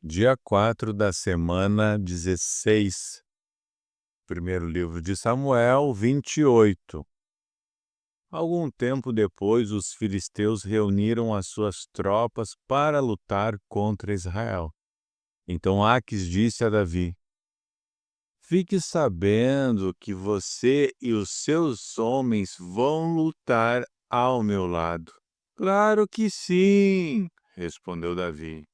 Dia 4 da semana 16, primeiro livro de Samuel, 28. Algum tempo depois, os filisteus reuniram as suas tropas para lutar contra Israel. Então Aquis disse a Davi: Fique sabendo que você e os seus homens vão lutar ao meu lado. Claro que sim, respondeu Davi.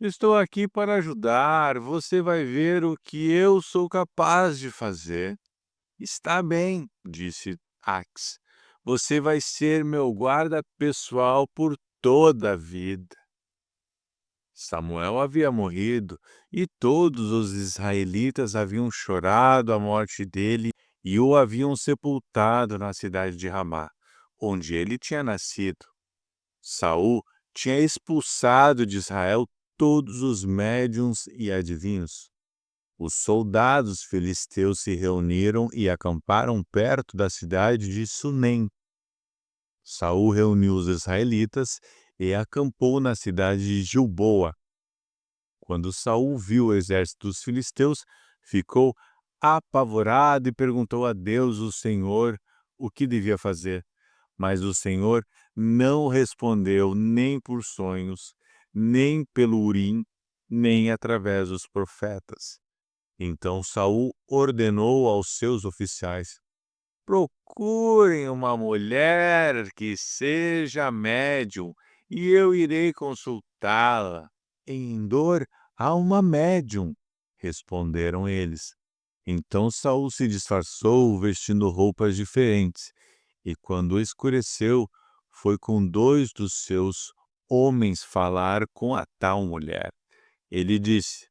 Estou aqui para ajudar. Você vai ver o que eu sou capaz de fazer. Está bem, disse Ax. Você vai ser meu guarda pessoal por toda a vida. Samuel havia morrido e todos os israelitas haviam chorado a morte dele e o haviam sepultado na cidade de Ramá, onde ele tinha nascido. Saul tinha expulsado de Israel todos os médiuns e adivinhos. Os soldados filisteus se reuniram e acamparam perto da cidade de Sunem. Saul reuniu os israelitas e acampou na cidade de Gilboa. Quando Saul viu o exército dos filisteus, ficou apavorado e perguntou a Deus, o Senhor, o que devia fazer. Mas o Senhor não respondeu nem por sonhos, nem pelo Urim, nem através dos profetas. Então Saul ordenou aos seus oficiais: procurem uma mulher que seja médium, e eu irei consultá-la. Em Endor há uma médium, responderam eles. Então Saul se disfarçou vestindo roupas diferentes, e quando escureceu, foi com 2 dos seus homens falar com a tal mulher. Ele disse: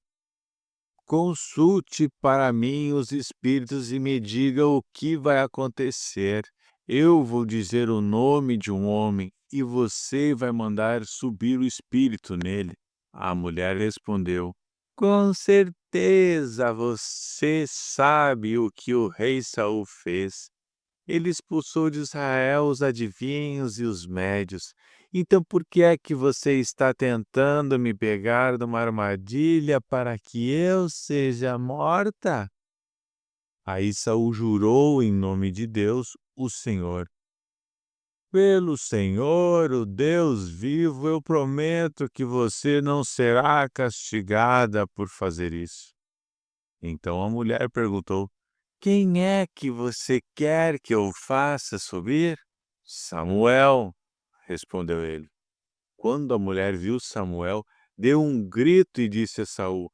Consulte para mim os espíritos e me diga o que vai acontecer. Eu vou dizer o nome de um homem e você vai mandar subir o espírito nele. A mulher respondeu: Com certeza você sabe o que o rei Saul fez. Ele expulsou de Israel os adivinhos e os médios. Então por que é que você está tentando me pegar numa armadilha para que eu seja morta? Aí Saul jurou em nome de Deus, o Senhor. Pelo Senhor, o Deus vivo, eu prometo que você não será castigada por fazer isso. Então a mulher perguntou: Quem é que você quer que eu faça subir? Samuel, respondeu ele. Quando a mulher viu Samuel, deu um grito e disse a Saul: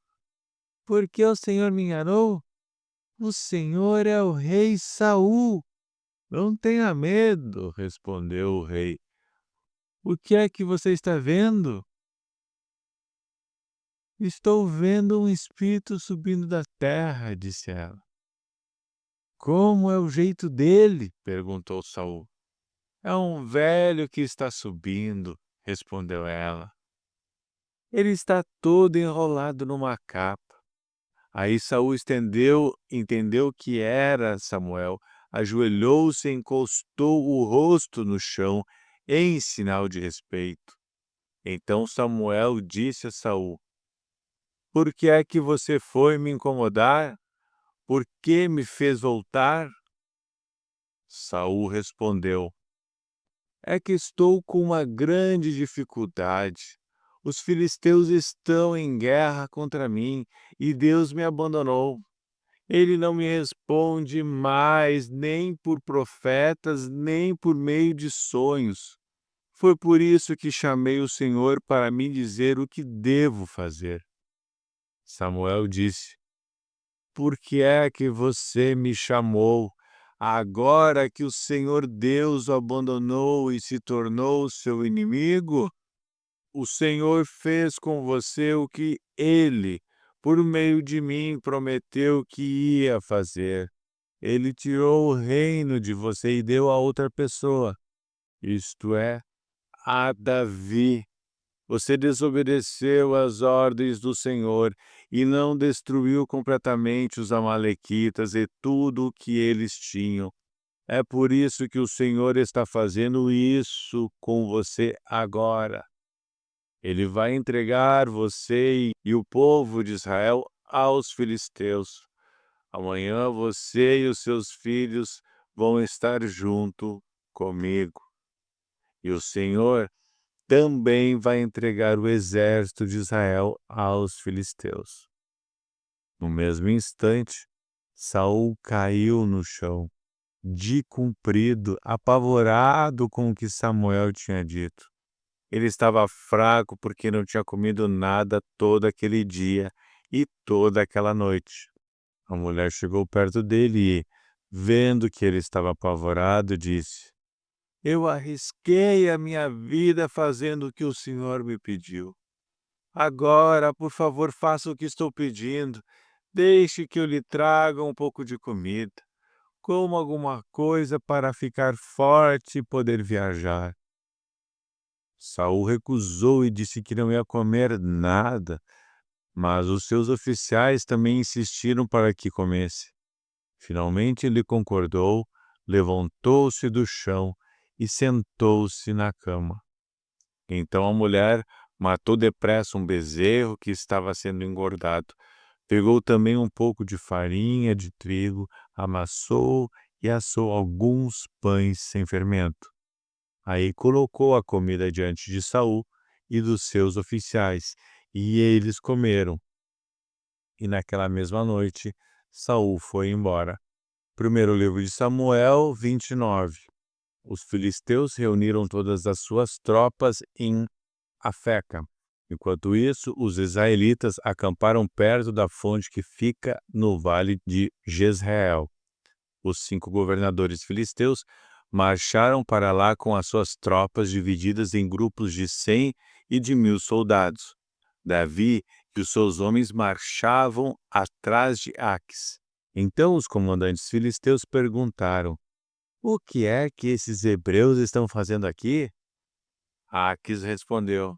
Por que o Senhor me enganou? O Senhor é o rei Saul. Não tenha medo, respondeu o rei. O que é que você está vendo? Estou vendo um espírito subindo da terra, disse ela. Como é o jeito dele? Perguntou Saul. É um velho que está subindo, respondeu ela. Ele está todo enrolado numa capa. Aí Saul entendeu que era Samuel, ajoelhou-se e encostou o rosto no chão em sinal de respeito. Então Samuel disse a Saul: Por que é que você foi me incomodar? Por que me fez voltar? Saul respondeu: É que estou com uma grande dificuldade. Os filisteus estão em guerra contra mim e Deus me abandonou. Ele não me responde mais nem por profetas, nem por meio de sonhos. Foi por isso que chamei o Senhor para me dizer o que devo fazer. Samuel disse: Por que é que você me chamou? Agora que o Senhor Deus o abandonou e se tornou seu inimigo? O Senhor fez com você o que ele, por meio de mim, prometeu que ia fazer. Ele tirou o reino de você e deu a outra pessoa, isto é, a Davi. Você desobedeceu às ordens do Senhor e não destruiu completamente os amalequitas e tudo o que eles tinham. É por isso que o Senhor está fazendo isso com você agora. Ele vai entregar você e o povo de Israel aos filisteus. Amanhã você e os seus filhos vão estar junto comigo. E o Senhor também vai entregar o exército de Israel aos filisteus. No mesmo instante, Saul caiu no chão, de comprido, apavorado com o que Samuel tinha dito. Ele estava fraco porque não tinha comido nada todo aquele dia e toda aquela noite. A mulher chegou perto dele e, vendo que ele estava apavorado, disse: Eu arrisquei a minha vida fazendo o que o Senhor me pediu. Agora, por favor, faça o que estou pedindo. Deixe que eu lhe traga um pouco de comida. Coma alguma coisa para ficar forte e poder viajar. Saul recusou e disse que não ia comer nada, mas os seus oficiais também insistiram para que comesse. Finalmente ele concordou, levantou-se do chão e sentou-se na cama. Então a mulher matou depressa um bezerro que estava sendo engordado. Pegou também um pouco de farinha de trigo, amassou e assou alguns pães sem fermento. Aí colocou a comida diante de Saul e dos seus oficiais, e eles comeram. E naquela mesma noite, Saul foi embora. Primeiro livro de Samuel 29. Os filisteus reuniram todas as suas tropas em Afeca. Enquanto isso, os israelitas acamparam perto da fonte que fica no vale de Jezreel. Os 5 governadores filisteus marcharam para lá com as suas tropas divididas em grupos de 100 e de 1.000 soldados. Davi e os seus homens marchavam atrás de Aques. Então os comandantes filisteus perguntaram: O que é que esses hebreus estão fazendo aqui? Aques respondeu: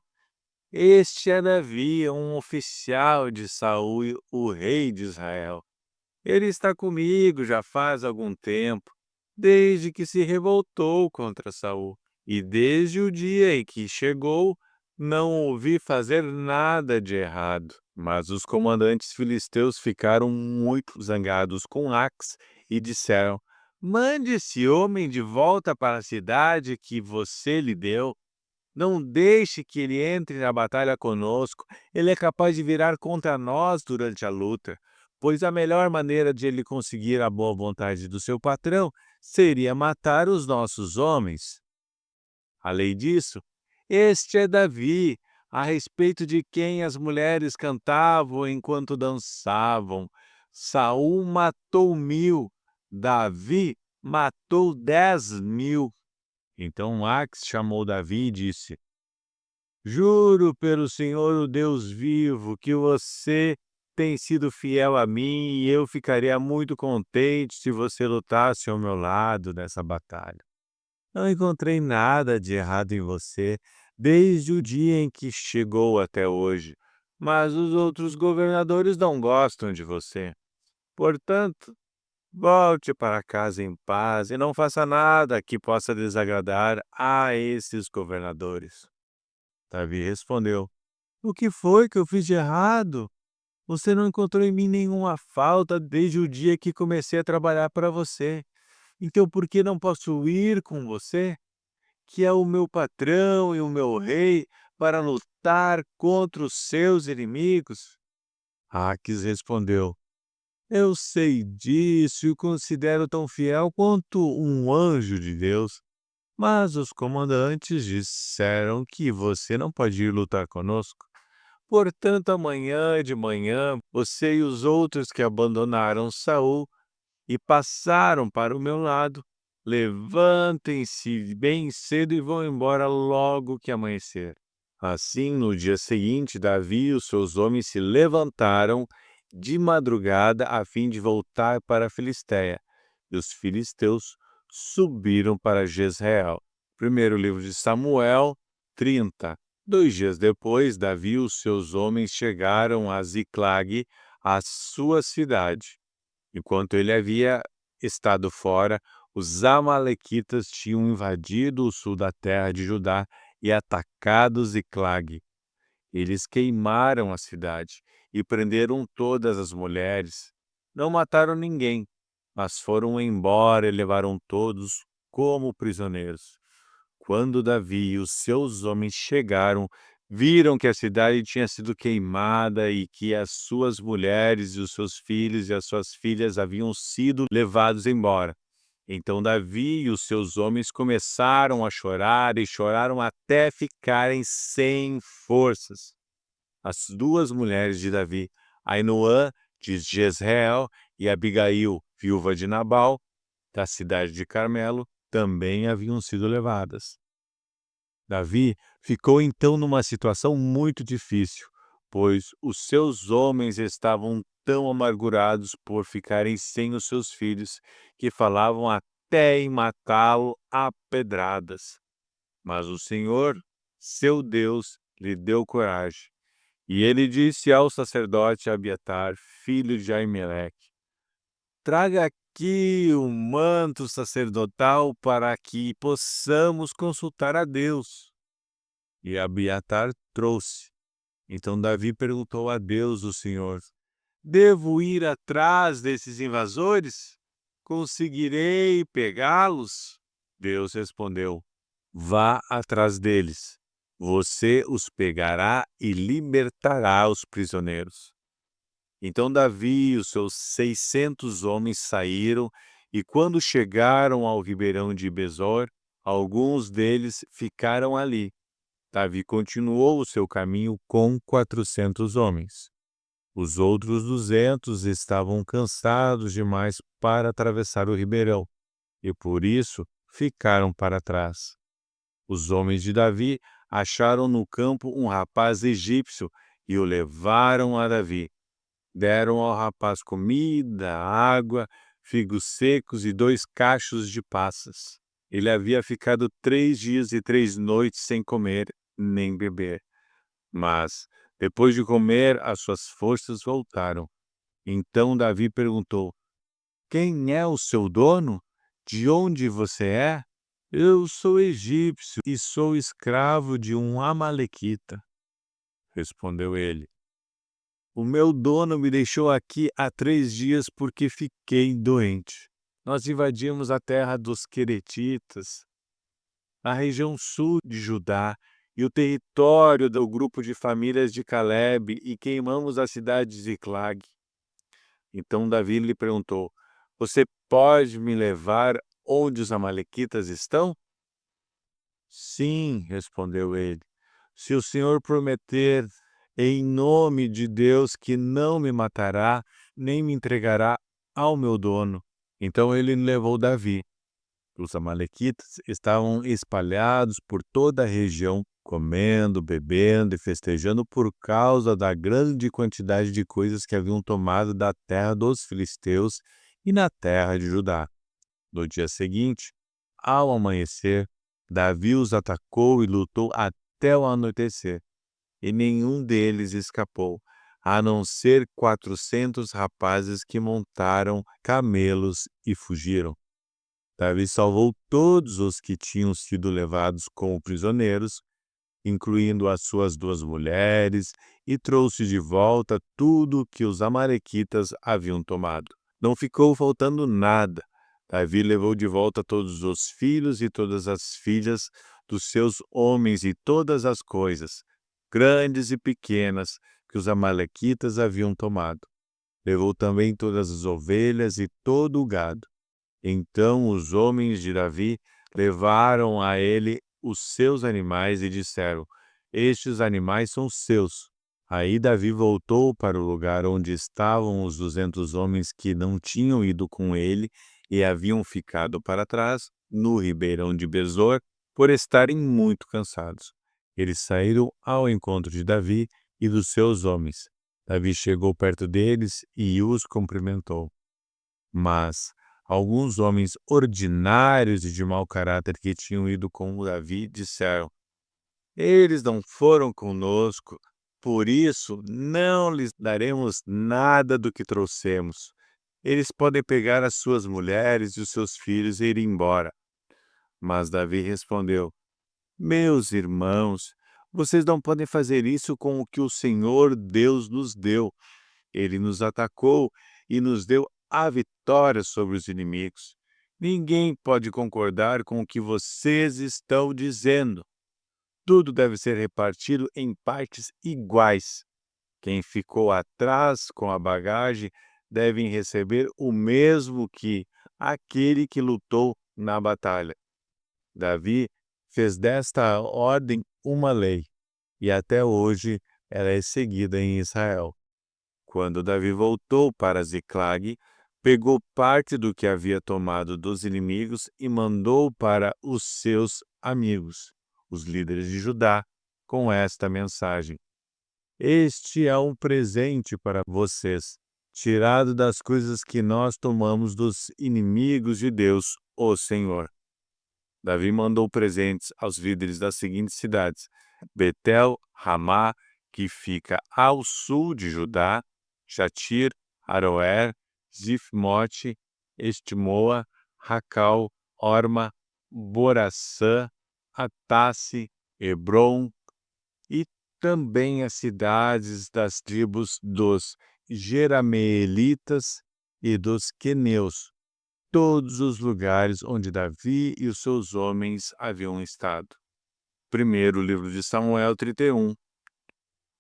Este é Davi, um oficial de Saul, o rei de Israel. Ele está comigo já faz algum tempo, desde que se revoltou contra Saul, e desde o dia em que chegou, não ouvi fazer nada de errado. Mas os comandantes filisteus ficaram muito zangados com Aques e disseram: Mande esse homem de volta para a cidade que você lhe deu. Não deixe que ele entre na batalha conosco. Ele é capaz de virar contra nós durante a luta, pois a melhor maneira de ele conseguir a boa vontade do seu patrão seria matar os nossos homens. Além disso, este é Davi, a respeito de quem as mulheres cantavam enquanto dançavam. Saul matou 1.000, Davi matou 10.000. Então Aques chamou Davi e disse: Juro pelo Senhor, o Deus vivo, que você tem sido fiel a mim e eu ficaria muito contente se você lutasse ao meu lado nessa batalha. Não encontrei nada de errado em você desde o dia em que chegou até hoje, mas os outros governadores não gostam de você. Portanto, volte para casa em paz e não faça nada que possa desagradar a esses governadores. Davi respondeu: O que foi que eu fiz de errado? Você não encontrou em mim nenhuma falta desde o dia que comecei a trabalhar para você. Então por que não posso ir com você, que é o meu patrão e o meu rei, para lutar contra os seus inimigos? Aques respondeu: Eu sei disso e o considero tão fiel quanto um anjo de Deus. Mas os comandantes disseram que você não pode ir lutar conosco. Portanto, amanhã de manhã, você e os outros que abandonaram Saul e passaram para o meu lado, levantem-se bem cedo e vão embora logo que amanhecer. Assim, no dia seguinte, Davi e os seus homens se levantaram de madrugada a fim de voltar para a Filistéia, e os filisteus subiram para Jezreel. Primeiro livro de Samuel 30. 2 dias depois, Davi e os seus homens chegaram a Ziclag, a sua cidade. Enquanto ele havia estado fora, os amalequitas tinham invadido o sul da terra de Judá e atacado Ziclag. Eles queimaram a cidade e prenderam todas as mulheres. Não mataram ninguém, mas foram embora e levaram todos como prisioneiros. Quando Davi e os seus homens chegaram, viram que a cidade tinha sido queimada e que as suas mulheres e os seus filhos e as suas filhas haviam sido levados embora. Então Davi e os seus homens começaram a chorar e choraram até ficarem sem forças. As duas mulheres de Davi, Ainoã de Jezreel e Abigail, viúva de Nabal, da cidade de Carmelo, também haviam sido levadas. Davi ficou então numa situação muito difícil, pois os seus homens estavam tão amargurados por ficarem sem os seus filhos, que falavam até em matá-lo a pedradas. Mas o Senhor, seu Deus, lhe deu coragem. E ele disse ao sacerdote Abiatar, filho de Aimeleque: Traga aqui o manto sacerdotal para que possamos consultar a Deus. E Abiatar trouxe. Então Davi perguntou a Deus, o Senhor: Devo ir atrás desses invasores? Conseguirei pegá-los? Deus respondeu: Vá atrás deles. Você os pegará e libertará os prisioneiros. Então Davi e os seus 600 homens saíram, e quando chegaram ao ribeirão de Besor, alguns deles ficaram ali. Davi continuou o seu caminho com 400 homens. Os outros 200 estavam cansados demais para atravessar o ribeirão, e por isso ficaram para trás. Os homens de Davi acharam no campo um rapaz egípcio e o levaram a Davi. Deram ao rapaz comida, água, figos secos e 2 cachos de passas. Ele havia ficado 3 dias e 3 noites sem comer nem beber. Mas, depois de comer, as suas forças voltaram. Então Davi perguntou: Quem é o seu dono? De onde você é? Eu sou egípcio e sou escravo de um amalequita. Respondeu ele. O meu dono me deixou aqui há 3 dias porque fiquei doente. Nós invadimos a terra dos Queretitas, a região sul de Judá e o território do grupo de famílias de Calebe e queimamos a cidade de Ziclag. Então Davi lhe perguntou: Você pode me levar onde os amalequitas estão? Sim, respondeu ele. Se o Senhor prometer em nome de Deus que não me matará, nem me entregará ao meu dono. Então ele levou Davi. Os amalequitas estavam espalhados por toda a região, comendo, bebendo e festejando por causa da grande quantidade de coisas que haviam tomado da terra dos filisteus e na terra de Judá. No dia seguinte, ao amanhecer, Davi os atacou e lutou até o anoitecer, e nenhum deles escapou, a não ser 400 rapazes que montaram camelos e fugiram. Davi salvou todos os que tinham sido levados como prisioneiros, incluindo as suas 2 mulheres, e trouxe de volta tudo que os amalequitas haviam tomado. Não ficou faltando nada. Davi levou de volta todos os filhos e todas as filhas dos seus homens e todas as coisas, grandes e pequenas, que os amalequitas haviam tomado. Levou também todas as ovelhas e todo o gado. Então os homens de Davi levaram a ele os seus animais e disseram: Estes animais são seus. Aí Davi voltou para o lugar onde estavam os 200 homens que não tinham ido com ele e haviam ficado para trás, no ribeirão de Besor, por estarem muito cansados. Eles saíram ao encontro de Davi e dos seus homens. Davi chegou perto deles e os cumprimentou. Mas alguns homens ordinários e de mau caráter que tinham ido com Davi disseram: Eles não foram conosco, por isso não lhes daremos nada do que trouxemos. Eles podem pegar as suas mulheres e os seus filhos e ir embora. Mas Davi respondeu: Meus irmãos, Vocês não podem fazer isso com o que o Senhor Deus nos deu. Ele nos atacou e nos deu a vitória sobre os inimigos. Ninguém pode concordar com o que vocês estão dizendo. Tudo deve ser repartido em partes iguais. Quem ficou atrás com a bagagem deve receber o mesmo que aquele que lutou na batalha. Davi fez desta ordem uma lei, e até hoje ela é seguida em Israel. Quando Davi voltou para Ziclag, pegou parte do que havia tomado dos inimigos e mandou para os seus amigos, os líderes de Judá, com esta mensagem: Este é um presente para vocês, tirado das coisas que nós tomamos dos inimigos de Deus, o Senhor. Davi mandou presentes aos líderes das seguintes cidades: Betel, Ramá, que fica ao sul de Judá, Jatir, Aroer, Zifmote, Estimoa, Racal, Orma, Boraçã, Atasse, Hebron, e também as cidades das tribos dos Jerameelitas e dos queneus, todos os lugares onde Davi e os seus homens haviam estado. Primeiro livro de Samuel 31.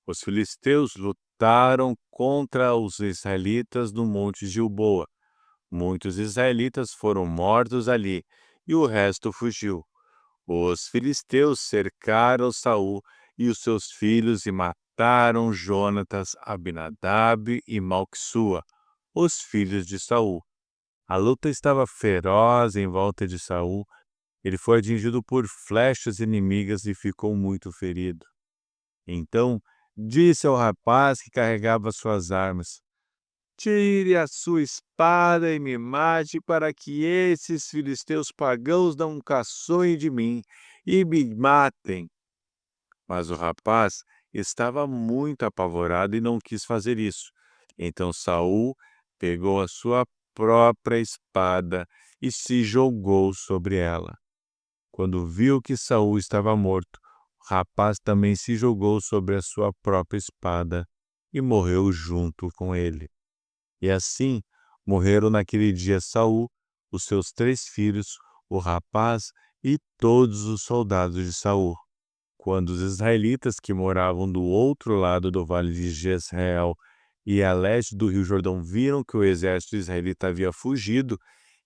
Os filisteus lutaram contra os israelitas no monte Gilboa. Muitos israelitas foram mortos ali, e o resto fugiu. Os filisteus cercaram Saul e os seus filhos e mataram Jonatas, Abinadab e Malquissua, os filhos de Saul. A luta estava feroz em volta de Saul. Ele foi atingido por flechas inimigas e ficou muito ferido. Então disse ao rapaz que carregava suas armas: Tire a sua espada e me mate, para que esses filisteus pagãos não caçoem de mim e me matem. Mas o rapaz estava muito apavorado e não quis fazer isso. Então Saul pegou a sua própria espada e se jogou sobre ela. Quando viu que Saul estava morto, o rapaz também se jogou sobre a sua própria espada e morreu junto com ele. E assim morreram naquele dia Saul, os seus 3 filhos, o rapaz e todos os soldados de Saul. Quando os israelitas que moravam do outro lado do vale de Jezreel e a leste do rio Jordão viram que o exército israelita havia fugido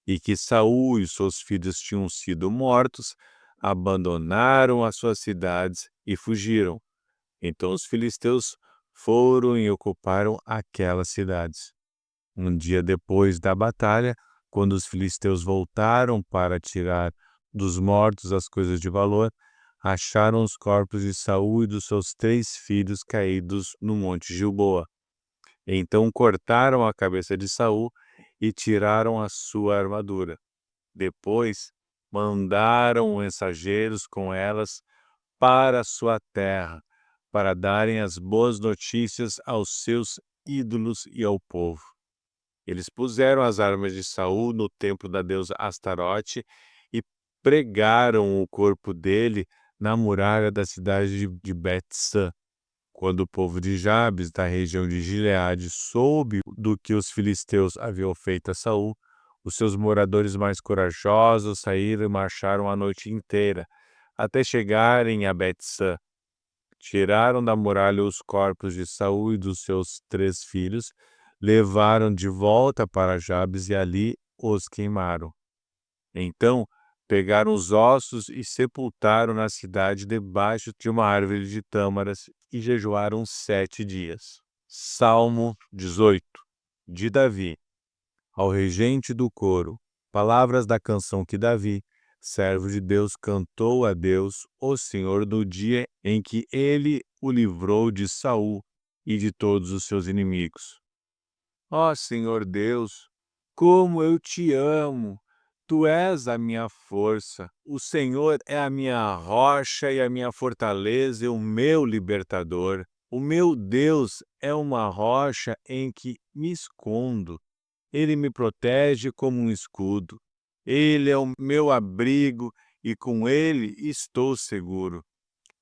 e que Saul e seus filhos tinham sido mortos, abandonaram as suas cidades e fugiram. Então os filisteus foram e ocuparam aquelas cidades. Um dia depois da batalha, quando os filisteus voltaram para tirar dos mortos as coisas de valor, acharam os corpos de Saul e dos seus 3 filhos caídos no monte Gilboa. Então cortaram a cabeça de Saul e tiraram a sua armadura. Depois mandaram mensageiros com elas para a sua terra, para darem as boas notícias aos seus ídolos e ao povo. Eles puseram as armas de Saul no templo da deusa Astarote e pregaram o corpo dele na muralha da cidade de Bet-San. Quando o povo de Jabes, da região de Gileade, soube do que os filisteus haviam feito a Saul, os seus moradores mais corajosos saíram e marcharam a noite inteira, até chegarem a Bet-San. Tiraram da muralha os corpos de Saul e dos seus 3 filhos, levaram de volta para Jabes e ali os queimaram. Então pegaram os ossos e sepultaram na cidade debaixo de uma árvore de tâmaras e jejuaram 7 dias. Salmo 18, de Davi, ao regente do coro, palavras da canção que Davi, servo de Deus, cantou a Deus, o Senhor, no dia em que ele o livrou de Saul e de todos os seus inimigos. Ó Senhor Deus, como eu te amo! Tu és a minha força, o Senhor é a minha rocha e a minha fortaleza e o meu libertador. O meu Deus é uma rocha em que me escondo. Ele me protege como um escudo. Ele é o meu abrigo e com ele estou seguro.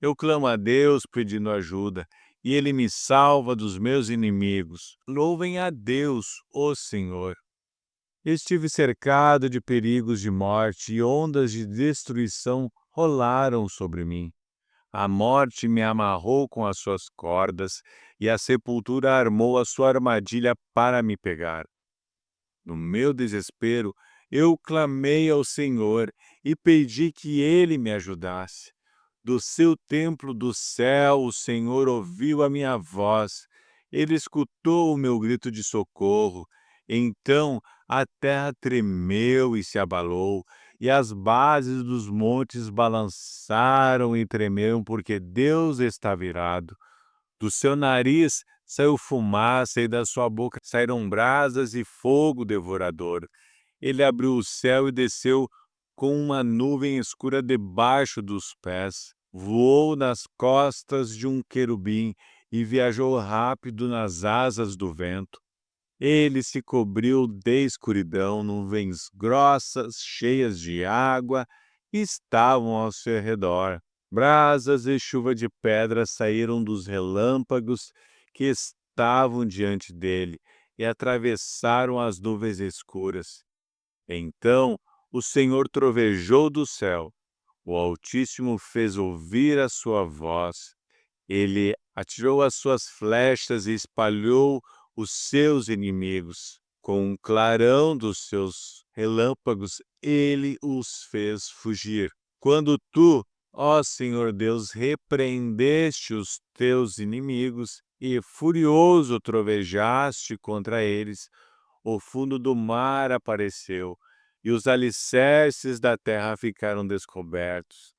Eu clamo a Deus pedindo ajuda, e Ele me salva dos meus inimigos. Louvem a Deus, ó Senhor. Estive cercado de perigos de morte e ondas de destruição rolaram sobre mim. A morte me amarrou com as suas cordas e a sepultura armou a sua armadilha para me pegar. No meu desespero, eu clamei ao Senhor e pedi que Ele me ajudasse. Do seu templo do céu, o Senhor ouviu a minha voz. Ele escutou o meu grito de socorro. Então a terra tremeu e se abalou, e as bases dos montes balançaram e tremeram, porque Deus estava irado. Do seu nariz saiu fumaça e da sua boca saíram brasas e fogo devorador. Ele abriu o céu e desceu com uma nuvem escura debaixo dos pés. Voou nas costas de um querubim e viajou rápido nas asas do vento. Ele se cobriu de escuridão, nuvens grossas, cheias de água, estavam ao seu redor. Brasas e chuva de pedra saíram dos relâmpagos que estavam diante dele e atravessaram as nuvens escuras. Então o Senhor trovejou do céu. O Altíssimo fez ouvir a sua voz. Ele atirou as suas flechas e espalhou os seus inimigos. Com o clarão dos seus relâmpagos, ele os fez fugir. Quando tu, ó Senhor Deus, repreendeste os teus inimigos e furioso trovejaste contra eles, o fundo do mar apareceu e os alicerces da terra ficaram descobertos.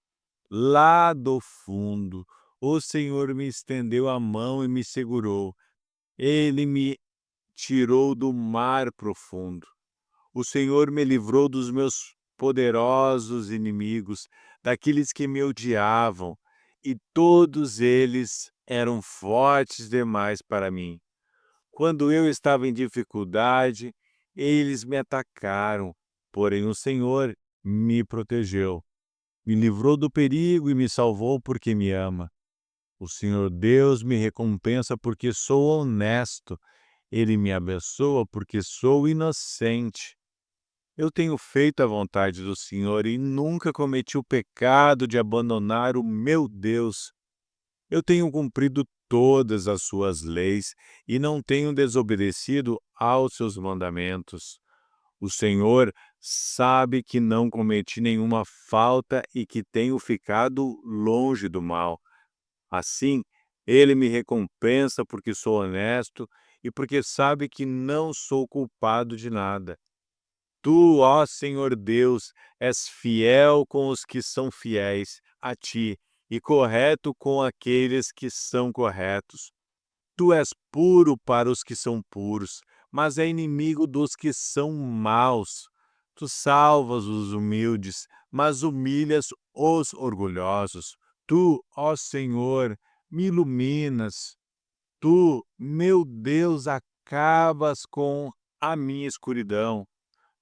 Lá do fundo, o Senhor me estendeu a mão e me segurou. Ele me tirou do mar profundo. O Senhor me livrou dos meus poderosos inimigos, daqueles que me odiavam, e todos eles eram fortes demais para mim. Quando eu estava em dificuldade, eles me atacaram, porém o Senhor me protegeu. Me livrou do perigo e me salvou porque me ama. O Senhor Deus me recompensa porque sou honesto. Ele me abençoa porque sou inocente. Eu tenho feito a vontade do Senhor e nunca cometi o pecado de abandonar o meu Deus. Eu tenho cumprido todas as suas leis e não tenho desobedecido aos seus mandamentos. O Senhor sabe que não cometi nenhuma falta e que tenho ficado longe do mal. Assim, Ele me recompensa porque sou honesto e porque sabe que não sou culpado de nada. Tu, ó Senhor Deus, és fiel com os que são fiéis a ti e correto com aqueles que são corretos. Tu és puro para os que são puros, mas é inimigo dos que são maus. Tu salvas os humildes, mas humilhas os orgulhosos. Tu, ó Senhor, me iluminas. Tu, meu Deus, acabas com a minha escuridão.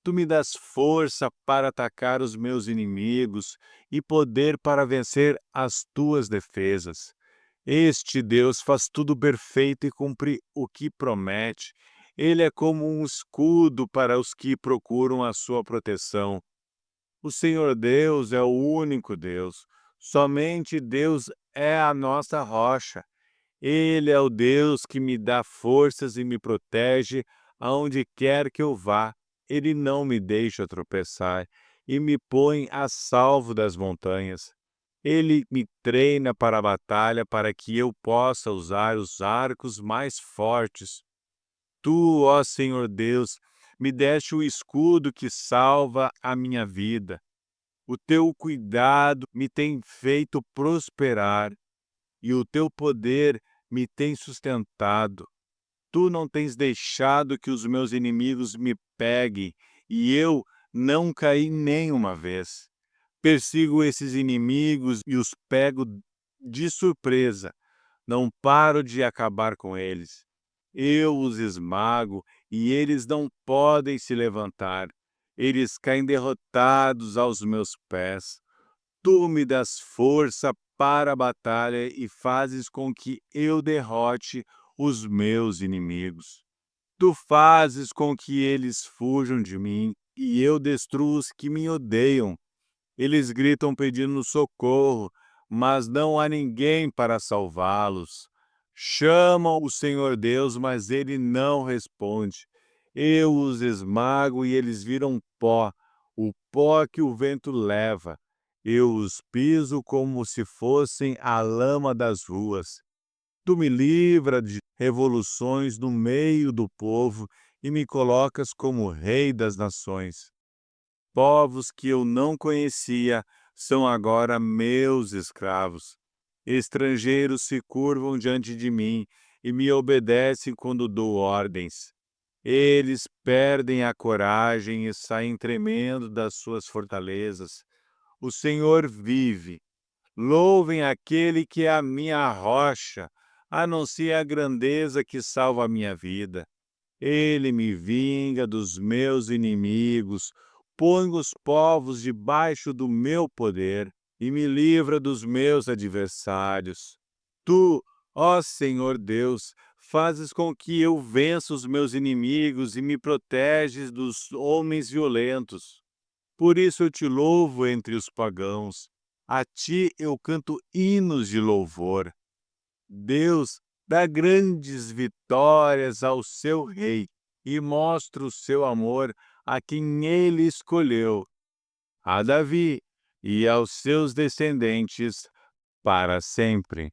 Tu me das força para atacar os meus inimigos e poder para vencer as tuas defesas. Este Deus faz tudo perfeito e cumpre o que promete. Ele é como um escudo para os que procuram a sua proteção. O Senhor Deus é o único Deus. Somente Deus é a nossa rocha. Ele é o Deus que me dá forças e me protege aonde quer que eu vá. Ele não me deixa tropeçar e me põe a salvo das montanhas. Ele me treina para a batalha para que eu possa usar os arcos mais fortes. Tu, ó Senhor Deus, me deste o escudo que salva a minha vida. O teu cuidado me tem feito prosperar e o teu poder me tem sustentado. Tu não tens deixado que os meus inimigos me peguem, e eu não caí nenhuma vez. Persigo esses inimigos e os pego de surpresa. Não paro de acabar com eles. Eu os esmago e eles não podem se levantar. Eles caem derrotados aos meus pés. Tu me das força para a batalha e fazes com que eu derrote os meus inimigos. Tu fazes com que eles fujam de mim e eu destruo os que me odeiam. Eles gritam pedindo socorro, mas não há ninguém para salvá-los. Chamam o Senhor Deus, mas ele não responde. Eu os esmago e eles viram pó, o pó que o vento leva. Eu os piso como se fossem a lama das ruas. Tu me livras de revoluções no meio do povo e me colocas como rei das nações. Povos que eu não conhecia são agora meus escravos. Estrangeiros se curvam diante de mim e me obedecem quando dou ordens. Eles perdem a coragem e saem tremendo das suas fortalezas. O Senhor vive. Louvem aquele que é a minha rocha. Anuncie a grandeza que salva a minha vida. Ele me vinga dos meus inimigos, põe os povos debaixo do meu poder e me livra dos meus adversários. Tu, ó Senhor Deus, fazes com que eu vença os meus inimigos e me proteges dos homens violentos. Por isso eu te louvo entre os pagãos. A ti eu canto hinos de louvor. Deus dá grandes vitórias ao seu rei e mostra o seu amor a quem ele escolheu, a Davi e aos seus descendentes para sempre.